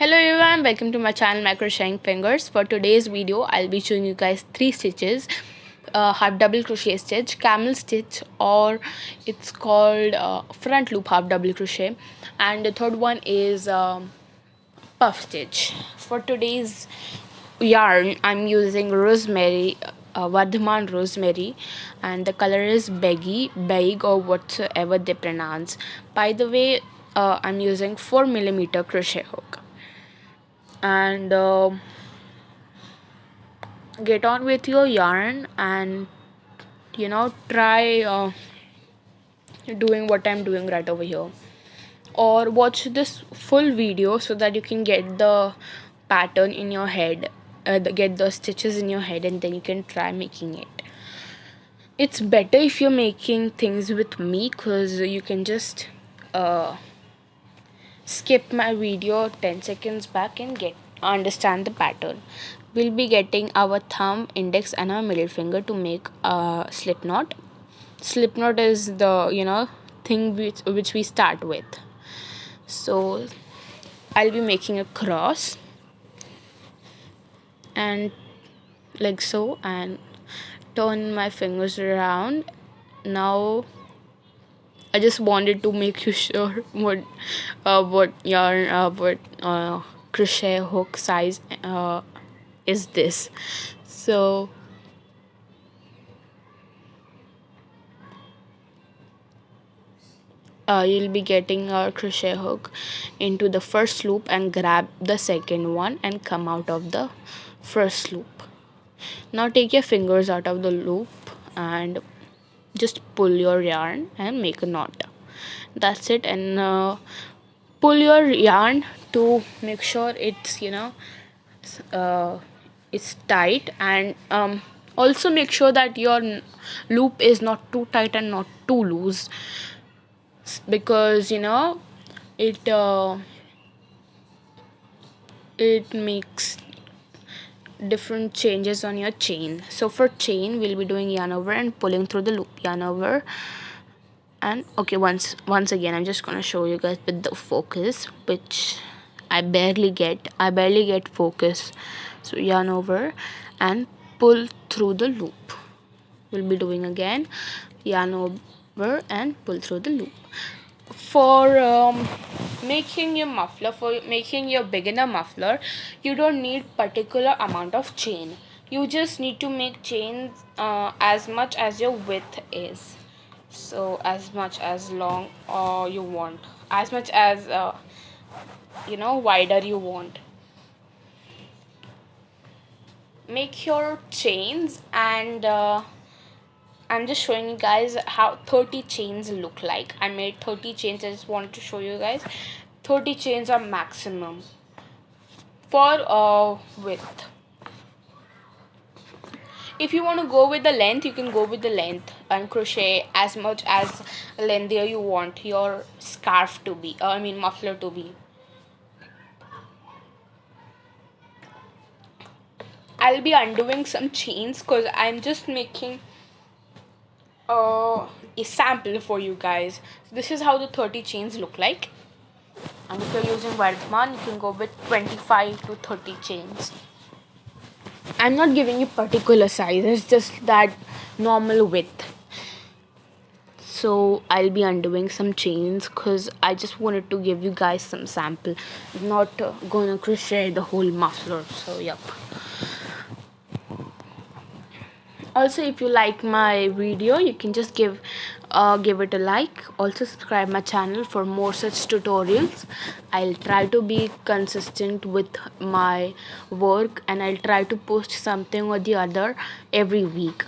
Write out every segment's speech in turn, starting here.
Hello everyone, welcome to my channel My Crocheting Fingers. For today's video, I'll be showing you guys three stitches. Half double crochet stitch, camel stitch, or it's called front loop half double crochet, and the third one is puff stitch. For today's yarn, I'm using Rosemary, vardhman Rosemary, and the color is beige or whatsoever they pronounce. By the way, I'm using 4mm crochet hook, and get on with your yarn and try doing what I'm doing right over here, or watch this full video so that you can get the pattern in your head, get the stitches in your head, and then you can try making it. It's better if you're making things with me, because you can just skip my video 10 seconds back and get understand the pattern. We'll be getting our thumb, index, and our middle finger to make a slip knot. Slip knot is the thing which we start with. So I'll be making a cross and like so, and turn my fingers around. Now I just wanted to make you sure what yarn, what crochet hook size is this. So you'll be getting our crochet hook into the first loop and grab the second one and come out of the first loop. Now take your fingers out of the loop and just pull your yarn and make a knot. That's it. And pull your yarn to make sure it's it's tight, and also make sure that your loop is not too tight and not too loose, because it makes different changes on your chain. So for chain, we'll be doing yarn over and pulling through the loop, yarn over. And okay, once again, I'm just gonna show you guys with the focus, which I barely get focus. So yarn over and pull through the loop. We'll be doing again, yarn over and pull through the loop. For making your beginner muffler, you don't need particular amount of chain. You just need to make chains as much as your width is. So as much as long you want, as much as wider you want. Make your chains, and I'm just showing you guys how 30 chains look like. I made 30 chains. I just wanted to show you guys 30 chains are maximum for width. If you want to go with the length, you can go with the length and crochet as much as lengthier you want your scarf to be, muffler to be. I'll be undoing some chains because I'm just making a sample for you guys. So this is how the 30 chains look like. And if you're using vardhman, you can go with 25 to 30 chains. I'm not giving you particular size, it's just that normal width. So I'll be undoing some chains because I just wanted to give you guys some sample. I'm not gonna crochet the whole muffler. So yep. Also, if you like my video, you can just give it a like. Also subscribe my channel for more such tutorials. I'll try to be consistent with my work, and I'll try to post something or the other every week.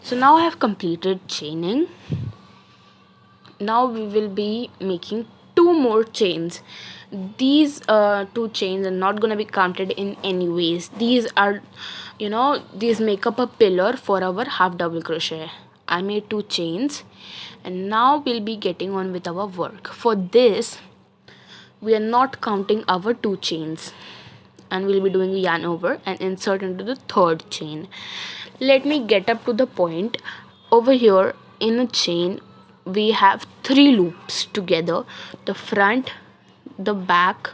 So now I have completed chaining. Now we will be making two more chains. These two chains are not gonna be counted in any ways. These are these make up a pillar for our half double crochet. I made two chains, and now we'll be getting on with our work. For this, we are not counting our two chains, and we'll be doing a yarn over and insert into the third chain. Let me get up to the point. Over here in a chain, we have three loops together: the front, the back,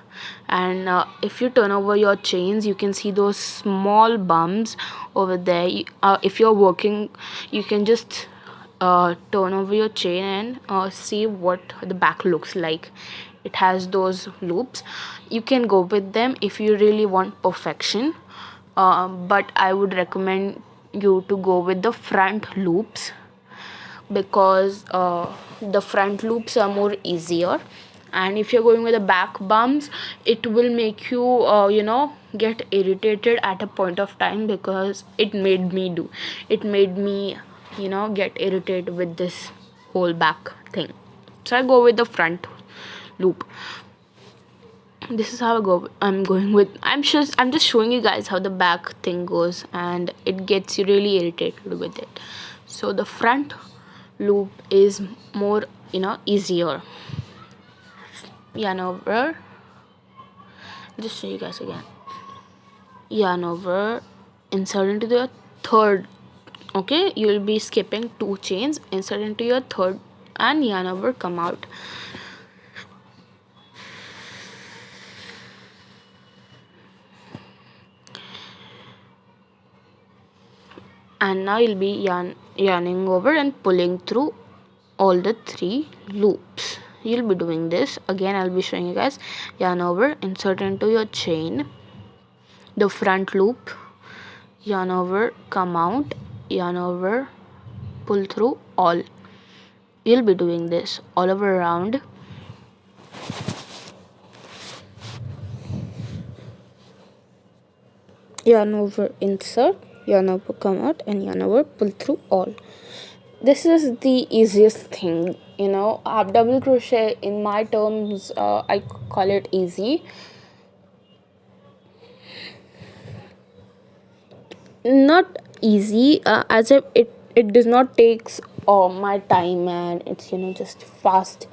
and if you turn over your chains, you can see those small bumps over there. If you're working, you can just turn over your chain and see what the back looks like. It has those loops. You can go with them if you really want perfection, but I would recommend you to go with the front loops, because the front loops are more easier. And if you're going with the back bumps, it will make you get irritated at a point of time, because it made me get irritated with this whole back thing. So I go with the front loop. This is how I'm going with. I'm just showing you guys how the back thing goes, and it gets you really irritated with it. So the front loop is more easier. Yarn over. Just show you guys again. Yarn over, insert into the third. Okay, you will be skipping 2 chains, insert into your third, and yarn over, come out. And now you'll be yarning over and pulling through all the 3 loops. You'll be doing this again. I'll be showing you guys. Yarn over, insert into your chain, the front loop, yarn over, come out, yarn over, pull through all. You'll be doing this all over around. Yarn over, insert, yarn over, come out, and yarn over, pull through all. This is the easiest thing, half double crochet. In my terms, I call it easy. Not easy, as if it does not takes my time, and it's just fastest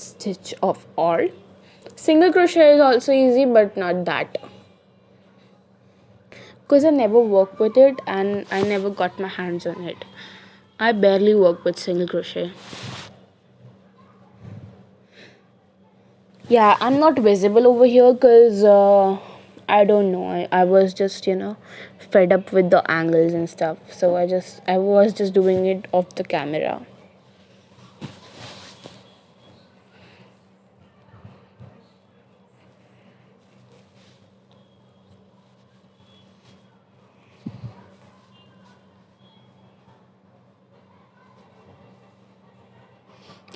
stitch of all. Single crochet is also easy, but not that, because I never worked with it and I never got my hands on it. I barely work with single crochet. Yeah, I'm not visible over here because I don't know. I was just fed up with the angles and stuff, so I was just doing it off the camera.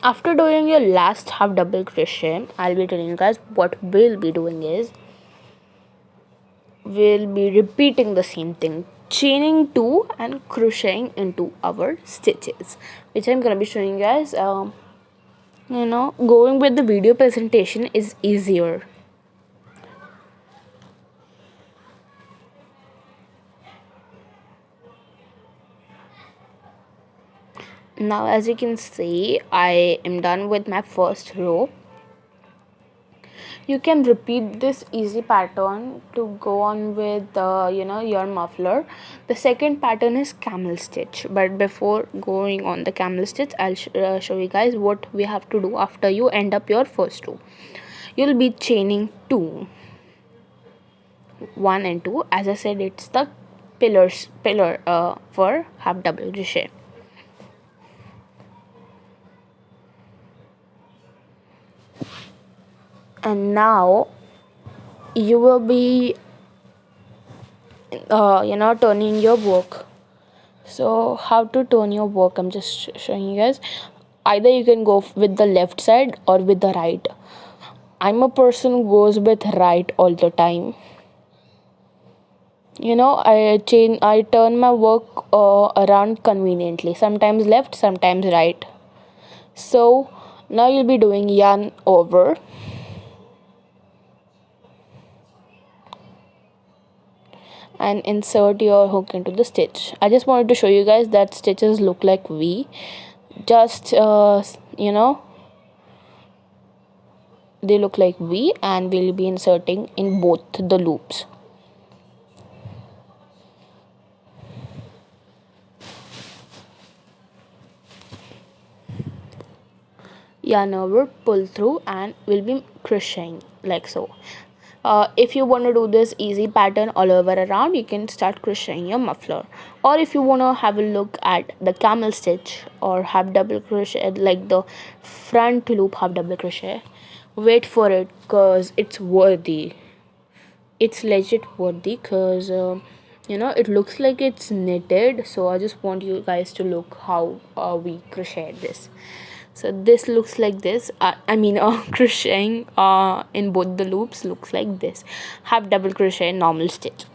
After doing your last half double crochet, I'll be telling you guys what we'll be doing is we'll be repeating the same thing, chaining 2 and crocheting into our stitches, which I'm gonna be showing you guys. Going with the video presentation is easier. Now, as you can see, I am done with my first row. You can repeat this easy pattern to go on with your muffler. The second pattern is camel stitch, but before going on the camel stitch, I'll show you guys what we have to do after you end up your first row. You'll be chaining 2, 1 and 2. As I said, it's the pillar for half double crochet. And now you will be turning your work. So how to turn your work, I'm just showing you guys. Either you can go with the left side or with the right. I'm a person who goes with right all the time. I turn my work around conveniently, sometimes left, sometimes right. So now you'll be doing yarn over, and insert your hook into the stitch. I just wanted to show you guys that stitches look like V. Just they look like V, and we'll be inserting in both the loops. yarn over, pull through, and we'll be crocheting like so. If you want to do this easy pattern all over around, you can start crocheting your muffler. Or if you want to have a look at the camel stitch or half double crochet, like the front loop half double crochet, wait for it, because it's worthy. It's legit worthy, because it looks like it's knitted. So I just want you guys to look how we crochet this. So this looks like this. Crocheting in both the loops looks like this: half double crochet, normal stitch.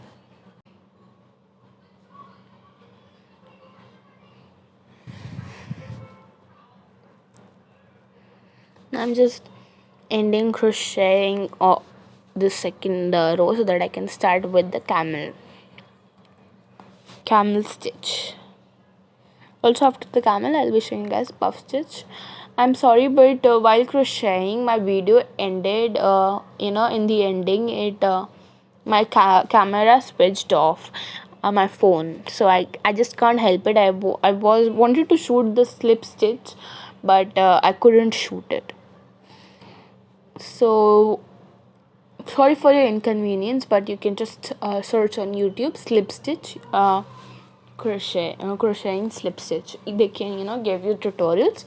I'm just ending crocheting the second row so that I can start with the camel stitch. Also, after the camel, I'll be showing you guys puff stitch. I'm sorry, but while crocheting, my video ended. In the ending, it my camera switched off my phone, so I just can't help it. I was wanted to shoot the slip stitch, but I couldn't shoot it. So sorry for your inconvenience, but you can just search on YouTube slip stitch. Crocheting slip stitch. They can give you tutorials.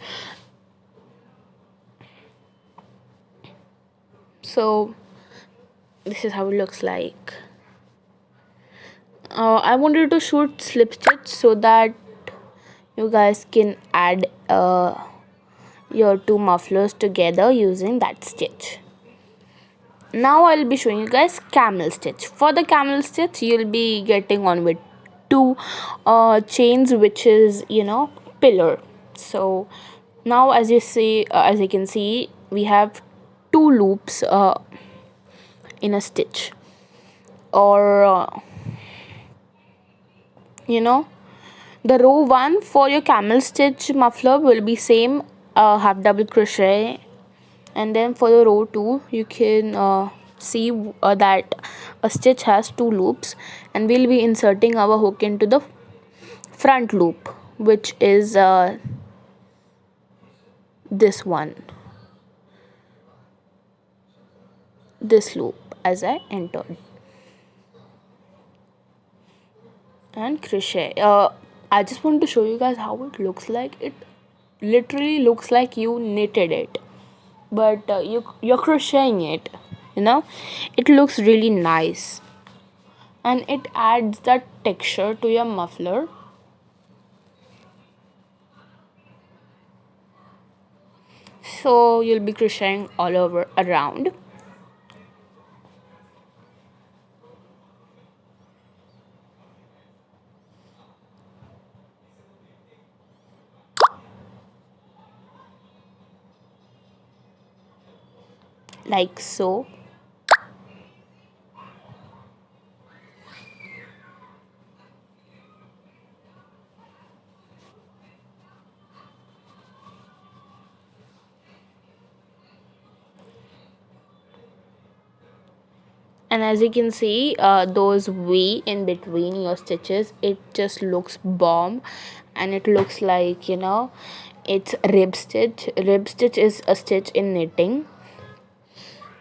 So this is how it looks like. I wanted to shoot slip stitch so that you guys can add your two mufflers together using that stitch. Now I'll be showing you guys camel stitch. For the camel stitch, you'll be getting on with two chains, which is pillar. So now, as you can see, we have two loops in a stitch, or the row 1 for your camel stitch muffler will be same, half double crochet, and then for the row 2 you can see that a stitch has two loops, and we'll be inserting our hook into the front loop, which is this one, this loop, as I entered, and crochet. I just want to show you guys how it looks like. It literally looks like you knitted it, but you're crocheting it. It looks really nice, and it adds that texture to your muffler. So you'll be crocheting all over around. Like so. And as you can see, those V in between your stitches, it just looks bomb, and it looks like it's rib stitch. Rib stitch is a stitch in knitting.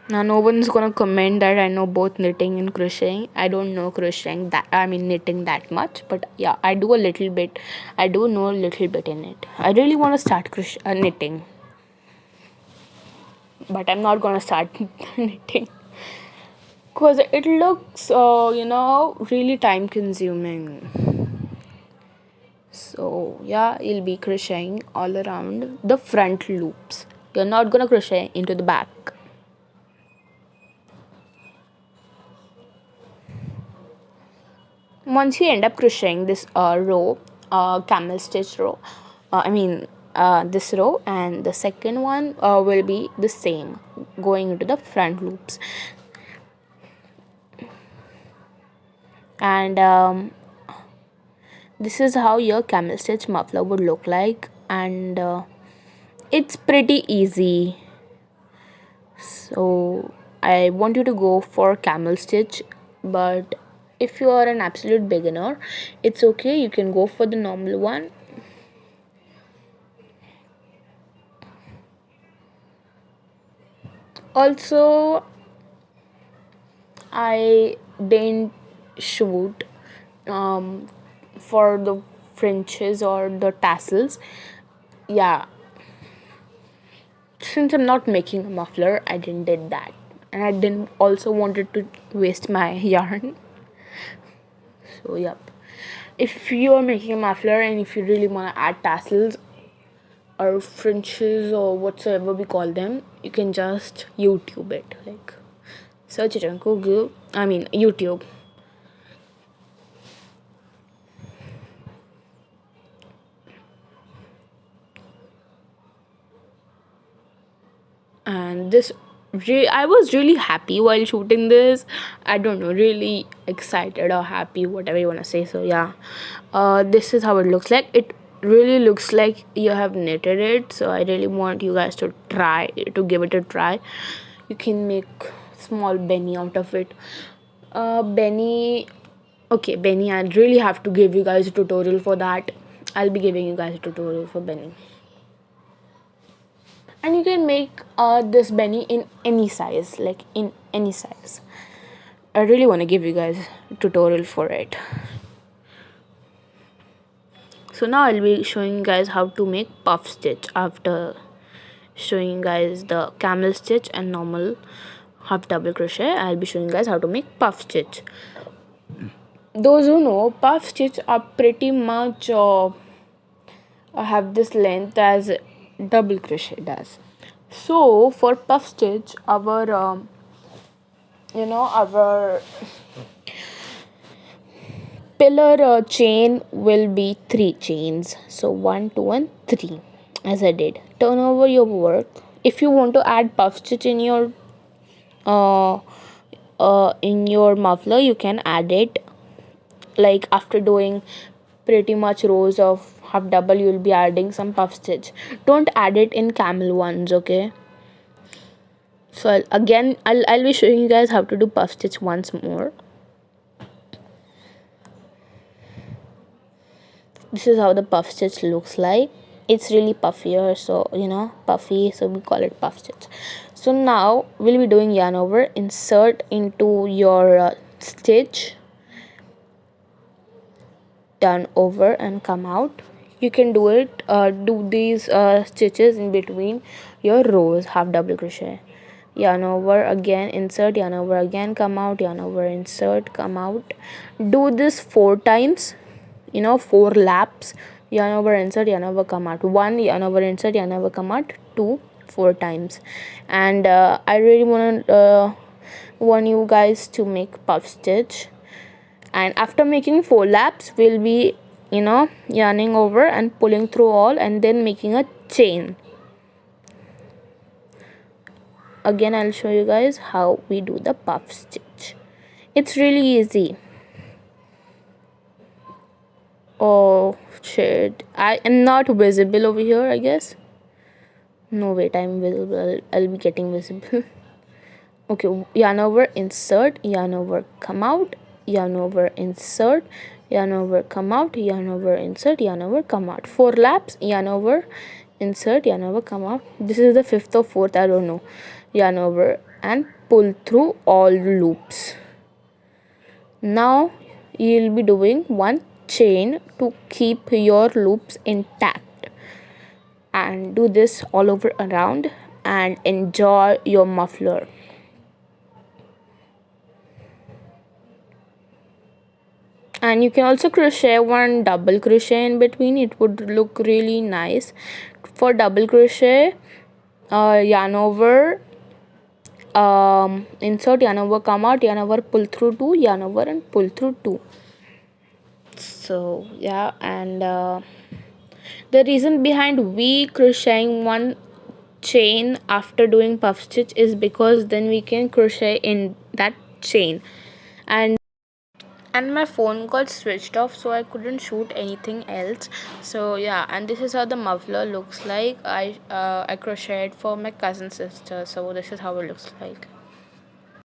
Now no one's gonna comment that I know both knitting and crocheting. I don't know knitting that much, but yeah, I do a little bit. I do know a little bit in it. I really want to start knitting, but I'm not gonna start knitting because it looks really time consuming. So yeah, you'll be crocheting all around the front loops. You're not gonna crochet into the back. Once you end up crocheting this row, camel stitch row, this row, and the second one will be the same, going into the front loops. And this is how your camel stitch muffler would look like, and it's pretty easy. So I want you to go for camel stitch, but if you are an absolute beginner, it's okay, you can go for the normal one. Also, I didn't shoot um, for the fringes or the tassels. Yeah, since I'm not making a muffler, I didn't did that, and I didn't also wanted to waste my yarn. So yep, if you are making a muffler and if you really want to add tassels or fringes or whatsoever we call them, you can just YouTube it, like search it on Google. I mean YouTube. And I was really happy while shooting this. I don't know, really excited or happy, whatever you want to say. So yeah, this is how it looks like. It really looks like you have knitted it, so I really want you guys to try to give it a try. You can make small Benny out of it. Benny, okay, Benny, I really have to give you guys a tutorial for that. I'll be giving you guys a tutorial for Benny. And you can make this Benny in any size, like in any size. I really want to give you guys a tutorial for it. So now I'll be showing you guys how to make puff stitch after showing you guys the camel stitch and normal half double crochet. I'll be showing you guys how to make puff stitch. Those who know, puff stitch are pretty much have this length as double crochet does. So for puff stitch, our pillar chain will be 3 chains. So 1 2 and 3, as I did. Turn over your work. If you want to add puff stitch uh, in your muffler, you can add it. Like after doing pretty much rows of half double, you will be adding some puff stitch. Don't add it in camel ones, okay? So I'll be showing you guys how to do puff stitch once more. This is how the puff stitch looks like. It's really puffier, so puffy, so we call it puff stitch. So now we'll be doing yarn over, insert into your stitch, yarn over and come out. You can do these stitches in between your rows, half double crochet. Yarn over again, insert, yarn over again, come out, yarn over, insert, come out. Do this 4 times, 4 laps. Yarn over, insert, yarn over, come out. 1, yarn over, insert, yarn over, come out. 2, 4 times. And I really want you guys to make puff stitch. And after making 4 laps, we'll be yarning over and pulling through all and then making a chain. Again, I'll show you guys how we do the puff stitch. It's really easy. Oh shit, I am not visible over here, I guess. No, wait, I'm visible. I'll be getting visible. Okay, yarn over, insert, yarn over, come out, yarn over, insert, yarn over, come out, yarn over, insert, yarn over, come out. 4 laps, yarn over, insert, yarn over, come out. This is the 5th or 4th, I don't know. Yarn over and pull through all loops. Now you'll be doing 1 chain to keep your loops intact, and do this all over around and enjoy your muffler. And you can also crochet 1 double crochet in between. It would look really nice. For double crochet, yarn over, insert, yarn over, come out, yarn over, pull through 2, yarn over and pull through 2. So yeah, and the reason behind we crocheting 1 chain after doing puff stitch is because then we can crochet in that chain. And my phone got switched off, so I couldn't shoot anything else. So yeah, and this is how the muffler looks like. I crocheted for my cousin sister, so this is how it looks like.